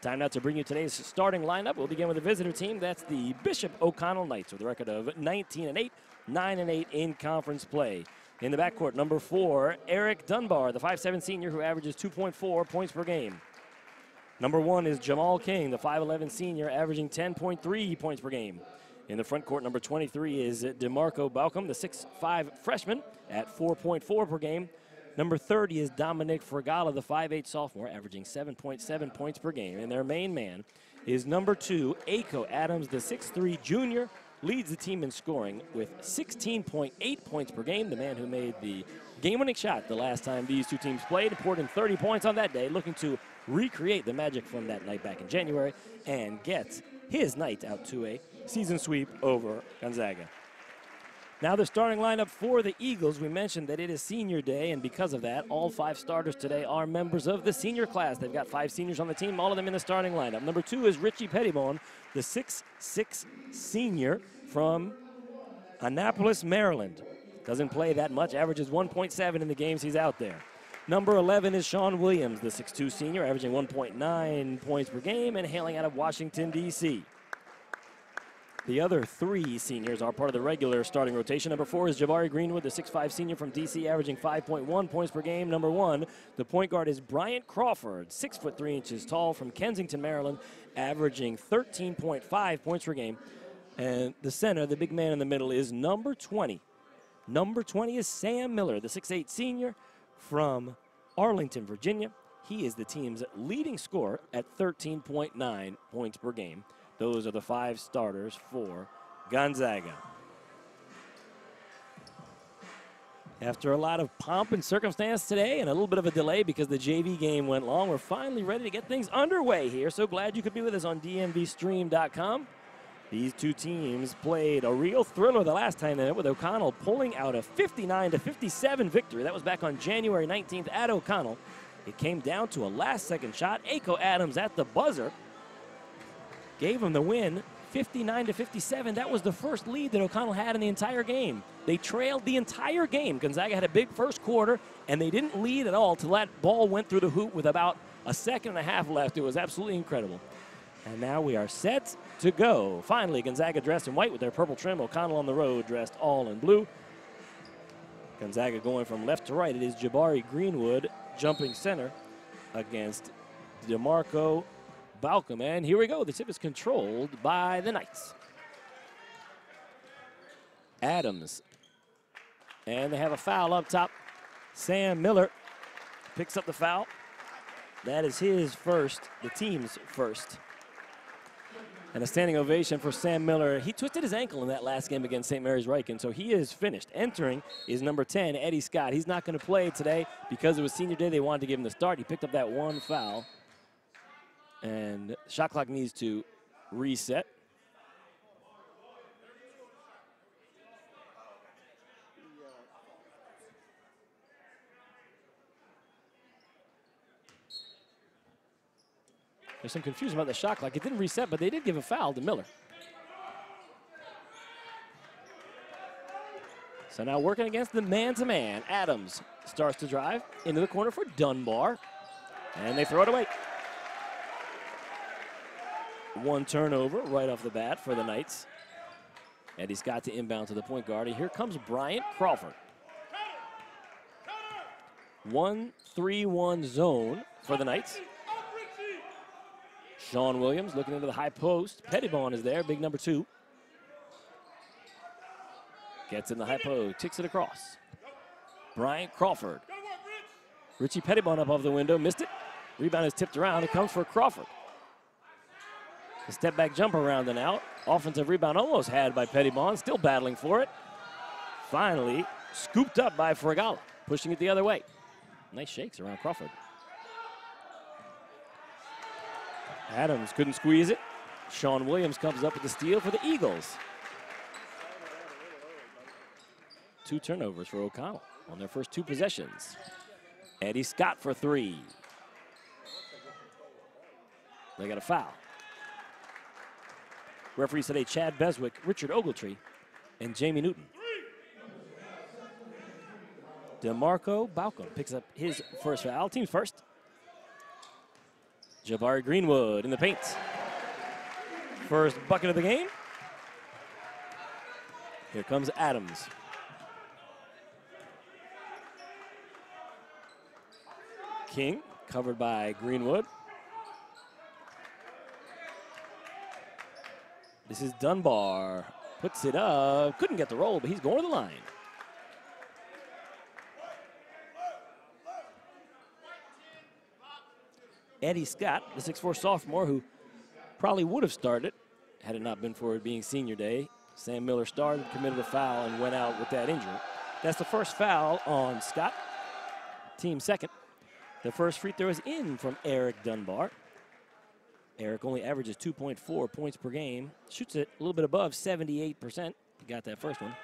Time now to bring you today's starting lineup. We'll begin with the visitor team. That's the Bishop O'Connell Knights with a record of 19-8, 9-8 in conference play. In the backcourt, number 4, Eric Dunbar, the 5'7 senior who averages 2.4 points per game. Number 1 is Jamal King, the 5'11 senior, averaging 10.3 points per game. In the front court, number 23 is DeMarco Balcom, the 6'5 freshman, at 4.4 per game. Number 30 is Dominic Fregala, the 5'8 sophomore, averaging 7.7 points per game. And their main man is number 2, Aiko Adams, the 6'3 junior, leads the team in scoring with 16.8 points per game. The man who made the game-winning shot the last time these two teams played, poured in 30 points on that day, looking to recreate the magic from that night back in January and get his night out to a season sweep over Gonzaga. Now the starting lineup for the Eagles. We mentioned that it is senior day, and because of that, all 5 starters today are members of the senior class. They've got 5 seniors on the team, all of them in the starting lineup. Number 2 is Richie Pettibone, the 6'6 senior from Annapolis, Maryland. Doesn't play that much, averages 1.7 in the games he's out there. Number 11 is Sean Williams, the 6'2 senior, averaging 1.9 points per game and hailing out of Washington, D.C. The other 3 seniors are part of the regular starting rotation. Number 4 is Jabari Greenwood, the 6'5 senior from D.C., averaging 5.1 points per game. Number 1, the point guard, is Bryant Crawford, 6'3" tall from Kensington, Maryland, averaging 13.5 points per game. And the center, the big man in the middle, is number 20. Number 20 is Sam Miller, the 6'8 senior from Arlington, Virginia. He is the team's leading scorer at 13.9 points per game. Those are the 5 starters for Gonzaga. After a lot of pomp and circumstance today and a little bit of a delay because the JV game went long, we're finally ready to get things underway here. So glad you could be with us on DMVSTREAM.com. These two teams played a real thriller the last time, with O'Connell pulling out a 59-57 victory. That was back on January 19th at O'Connell. It came down to a last-second shot. Aiko Adams at the buzzer gave them the win, 59-57. That was the first lead that O'Connell had in the entire game. They trailed the entire game. Gonzaga had a big first quarter, and they didn't lead at all till that ball went through the hoop with about a second and a half left. It was absolutely incredible. And now we are set to go. Finally, Gonzaga dressed in white with their purple trim. O'Connell on the road dressed all in blue. Gonzaga going from left to right. It is Jabari Greenwood jumping center against DeMarco Balcom. And here we go. The tip is controlled by the Knights. Adams. And they have a foul up top. Sam Miller picks up the foul. That is his first, the team's first. And a standing ovation for Sam Miller. He twisted his ankle in that last game against St. Mary's Riken, so he is finished. Entering is number 10, Eddie Scott. He's not going to play today because it was senior day. They wanted to give him the start. He picked up that 1 foul. And shot clock needs to reset. There's some confusion about the shot clock. It didn't reset, but they did give a foul to Miller. So now working against the man-to-man. Adams starts to drive into the corner for Dunbar. And they throw it away. 1 turnover right off the bat for the Knights. Eddie Scott to inbound to the point guard. And here comes Bryant Crawford. 1-3-1 zone for the Knights. Sean Williams looking into the high post. Pettibone is there, big number 2. Gets in the high post, kicks it across. Bryant Crawford. Richie Pettibone up off the window, missed it. Rebound is tipped around, it comes for Crawford. A step back jumper around and out. Offensive rebound almost had by Pettibone, still battling for it. Finally, scooped up by Fregala, pushing it the other way. Nice shakes around Crawford. Adams couldn't squeeze it. Sean Williams comes up with the steal for the Eagles. 2 turnovers for O'Connell on their first 2 possessions. Eddie Scott for 3. They got a foul. Referees today, Chad Beswick, Richard Ogletree, and Jamie Newton. DeMarco Balcom picks up his first foul. Team's first. Jabari Greenwood in the paint. First bucket of the game. Here comes Adams. King, covered by Greenwood. This is Dunbar. Puts it up. Couldn't get the roll, but he's going to the line. Eddie Scott, the 6'4 sophomore, who probably would have started had it not been for it being senior day. Sam Miller started, committed a foul, and went out with that injury. That's the first foul on Scott. Team second. The first free throw is in from Eric Dunbar. Eric only averages 2.4 points per game. Shoots it a little bit above 78%. He got that first one.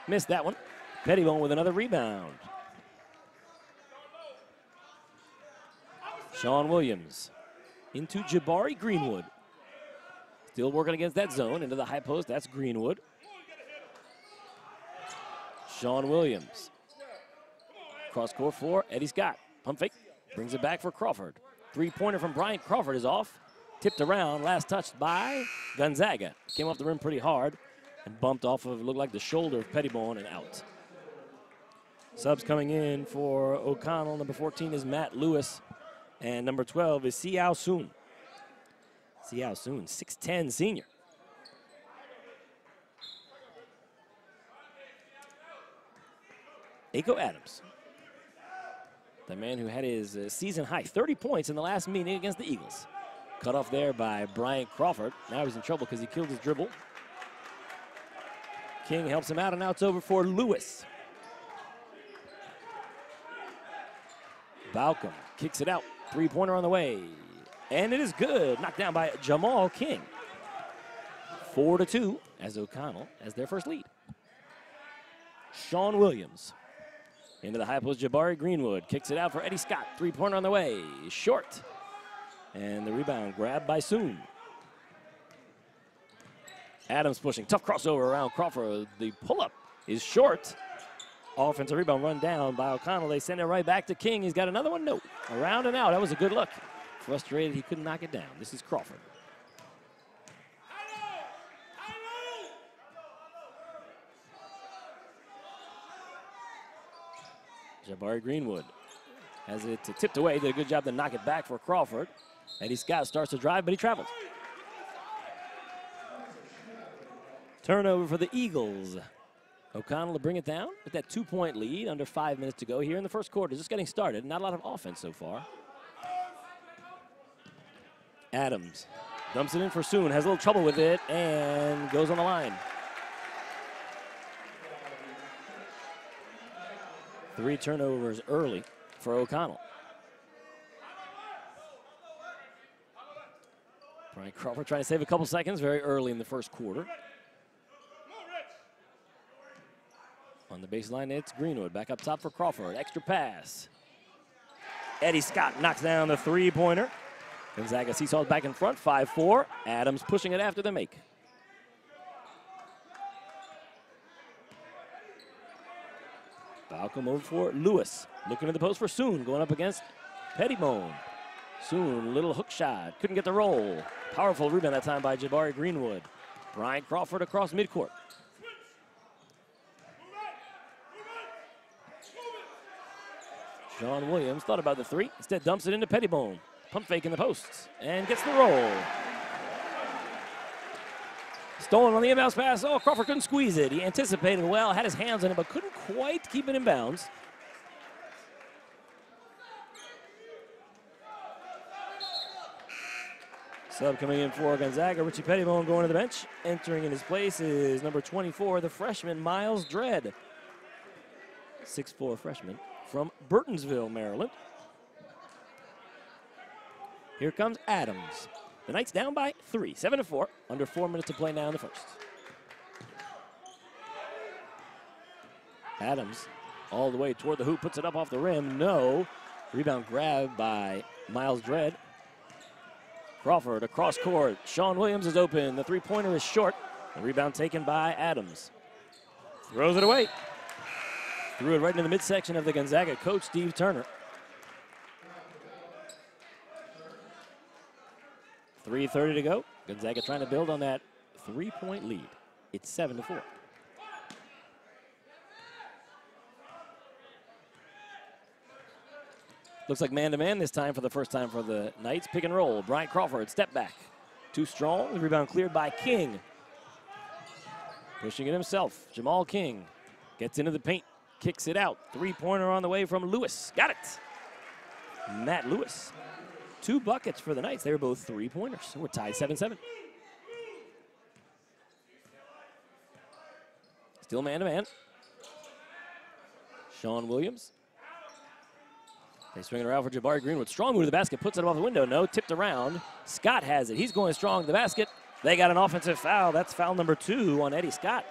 Missed that one. Pettibone with another rebound. Sean Williams into Jabari Greenwood. Still working against that zone, into the high post. That's Greenwood. Sean Williams. Cross court for Eddie Scott. Pump fake. Brings it back for Crawford. Three-pointer from Bryant Crawford is off. Tipped around. Last touched by Gonzaga. Came off the rim pretty hard and bumped off of, looked like the shoulder of Pettibone and out. Subs coming in for O'Connell. Number 14 is Matt Lewis. And number 12 is Xiao Soon. Xiao Soon, 6'10 senior. Ako Adams. The man who had his season high 30 points in the last meeting against the Eagles. Cut off there by Bryant Crawford. Now he's in trouble because he killed his dribble. King helps him out, and now it's over for Lewis. Balcom kicks it out. Three-pointer on the way. And it is good. Knocked down by Jamal King. 4-2 as O'Connell has their first lead. Sean Williams. Into the high post, Jabari Greenwood. Kicks it out for Eddie Scott. Three-pointer on the way. Short. And the rebound grabbed by Soon. Adams pushing. Tough crossover around Crawford. The pull-up is short. Offensive rebound run down by O'Connell. They send it right back to King. He's got another one. No. Around and out. That was a good look. Frustrated he couldn't knock it down. This is Crawford. Jabari Greenwood has it tipped away. Did a good job to knock it back for Crawford. Eddie Scott starts to drive, but he travels. Turnover for the Eagles. O'Connell to bring it down with that 2-point lead. Under 5 minutes to go here in the first quarter. Just getting started. Not a lot of offense so far. Adams dumps it in for Soon. Has a little trouble with it and goes on the line. 3 turnovers early for O'Connell. Brian Crawford trying to save a couple seconds very early in the first quarter. On the baseline, it's Greenwood. Back up top for Crawford. Extra pass. Eddie Scott knocks down the three-pointer. Gonzaga seesaws back in front, 5-4. Adams pushing it after the make. Balcom over for Lewis. Looking at the post for Soon. Going up against Pettibone. Soon, little hook shot. Couldn't get the roll. Powerful rebound that time by Jabari Greenwood. Brian Crawford across midcourt. Sean Williams thought about the three. Instead dumps it into Pettibone. Pump fake in the posts and gets the roll. Stolen on the inbounds pass. Oh, Crawford couldn't squeeze it. He anticipated well, had his hands on it, but couldn't quite keep it in bounds. Sub coming in for Gonzaga. Richie Pettibone going to the bench. Entering in his place is number 24, the freshman, Miles Dredd. 6'4" freshman from Burtonsville, Maryland. Here comes Adams. The Knights down by 3, 7-4. Under 4 minutes to play now in the first. Adams all the way toward the hoop, puts it up off the rim. No. Rebound grabbed by Miles Dredd. Crawford across court. Sean Williams is open. The three-pointer is short. The rebound taken by Adams. Throws it away. Threw it right into the midsection of the Gonzaga coach, Steve Turner. 3:30 to go. Gonzaga trying to build on that 3-point lead. It's 7-4. Looks like man-to-man this time for the first time for the Knights. Pick and roll. Bryant Crawford, step back. Too strong. The rebound cleared by King. Pushing it himself. Jamal King gets into the paint. Kicks it out. Three-pointer on the way from Lewis. Got it. Matt Lewis. 2 buckets for the Knights. They were both three-pointers. So we're tied 7-7. Still man-to-man. Sean Williams. They swing it around for Jabari Greenwood. Strong move to the basket. Puts it off the window. No. Tipped around. Scott has it. He's going strong to the basket. They got an offensive foul. That's foul number 2 on Eddie Scott.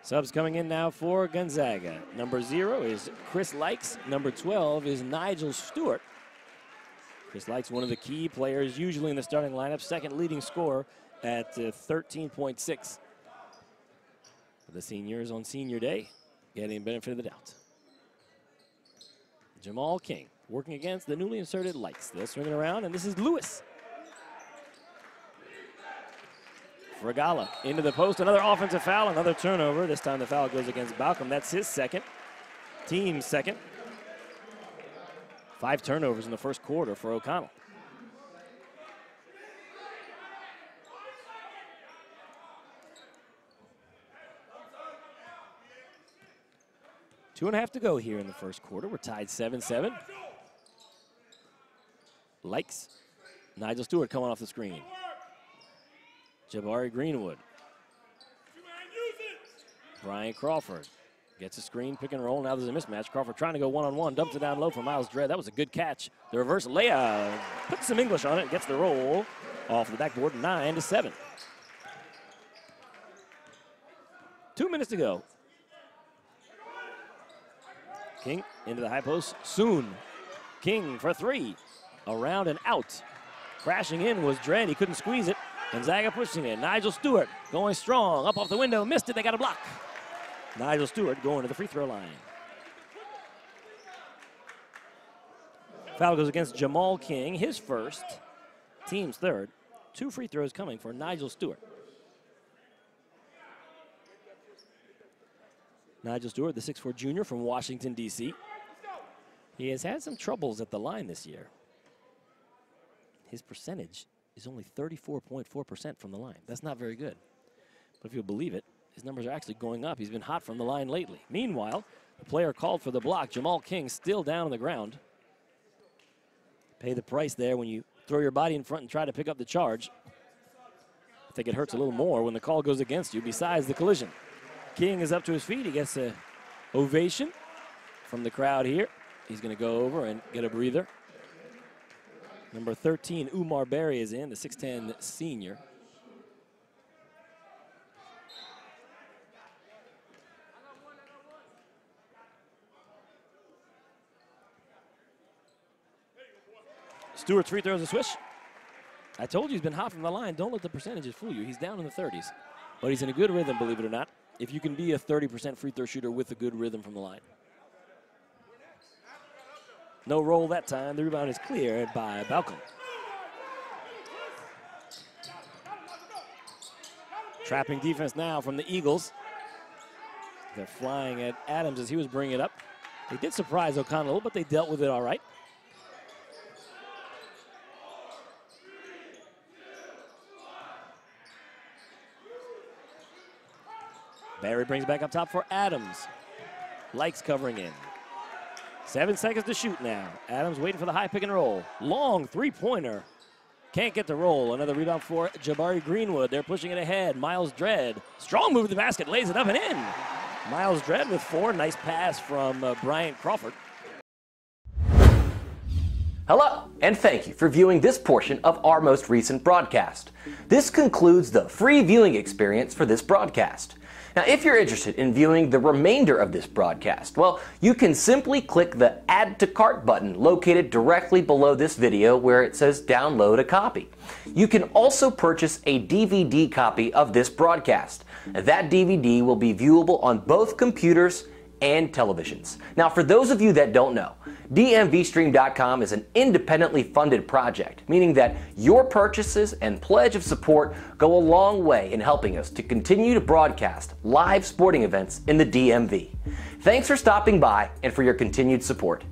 Subs coming in now for Gonzaga. Number 0 is Chris Likes. Number 12 is Nigel Stewart. Chris Likes, one of the key players, usually in the starting lineup. Second leading scorer at 13.6. The seniors on senior day getting the benefit of the doubt. Jamal King working against the newly inserted Likes. They'll swing it around, and this is Lewis. Regala into the post, another offensive foul, another turnover. This time the foul goes against Balcom. That's his second, team's second. 5 turnovers in the first quarter for O'Connell. Two and a half to go here in the first quarter. We're tied 7-7. Likes. Nigel Stewart coming off the screen. Jabari Greenwood. Bryant Crawford gets a screen, pick and roll. Now there's a mismatch. Crawford trying to go one-on-one. Dumps it down low for Miles Dredd. That was a good catch. The reverse layup. Puts some English on it. Gets the roll off the backboard. 9-7. 2 minutes to go. King into the high post. Soon. King for 3. Around and out. Crashing in was Dredd. He couldn't squeeze it. Gonzaga pushing it. Nigel Stewart going strong. Up off the window. Missed it. They got a block. Nigel Stewart going to the free throw line. Foul goes against Jamal King. His first. Team's third. 2 free throws coming for Nigel Stewart. Nigel Stewart, the 6'4" junior from Washington, D.C. He has had some troubles at the line this year. His percentage is only 34.4% from the line. That's not very good. But if you'll believe it, his numbers are actually going up. He's been hot from the line lately. Meanwhile, the player called for the block. Jamal King still down on the ground. Pay the price there when you throw your body in front and try to pick up the charge. I think it hurts a little more when the call goes against you besides the collision. King is up to his feet. He gets an ovation from the crowd here. He's going to go over and get a breather. Number 13, Umar Berry is in, the 6'10" senior. Stewart's free throws a swish. I told you he's been hot from the line. Don't let the percentages fool you. He's down in the 30s. But he's in a good rhythm, believe it or not, if you can be a 30% free throw shooter with a good rhythm from the line. No roll that time. The rebound is cleared by Balcom. Trapping defense now from the Eagles. They're flying at Adams as he was bringing it up. They did surprise O'Connell, but they dealt with it all right. Barry brings back up top for Adams. Likes covering in. 7 seconds to shoot now. Adams waiting for the high pick and roll. Long three-pointer. Can't get the roll. Another rebound for Jabari Greenwood. They're pushing it ahead. Miles Dredd. Strong move to the basket. Lays it up and in. Miles Dredd with 4. Nice pass from Bryant Crawford. Hello, and thank you for viewing this portion of our most recent broadcast. This concludes the free viewing experience for this broadcast. Now, if you're interested in viewing the remainder of this broadcast, well, you can simply click the Add to Cart button located directly below this video where it says Download a Copy. You can also purchase a DVD copy of this broadcast. That DVD will be viewable on both computers and televisions. Now, for those of you that don't know, DMVSTREAM.COM is an independently funded project, meaning that your purchases and pledge of support go a long way in helping us to continue to broadcast live sporting events in the DMV. Thanks for stopping by and for your continued support.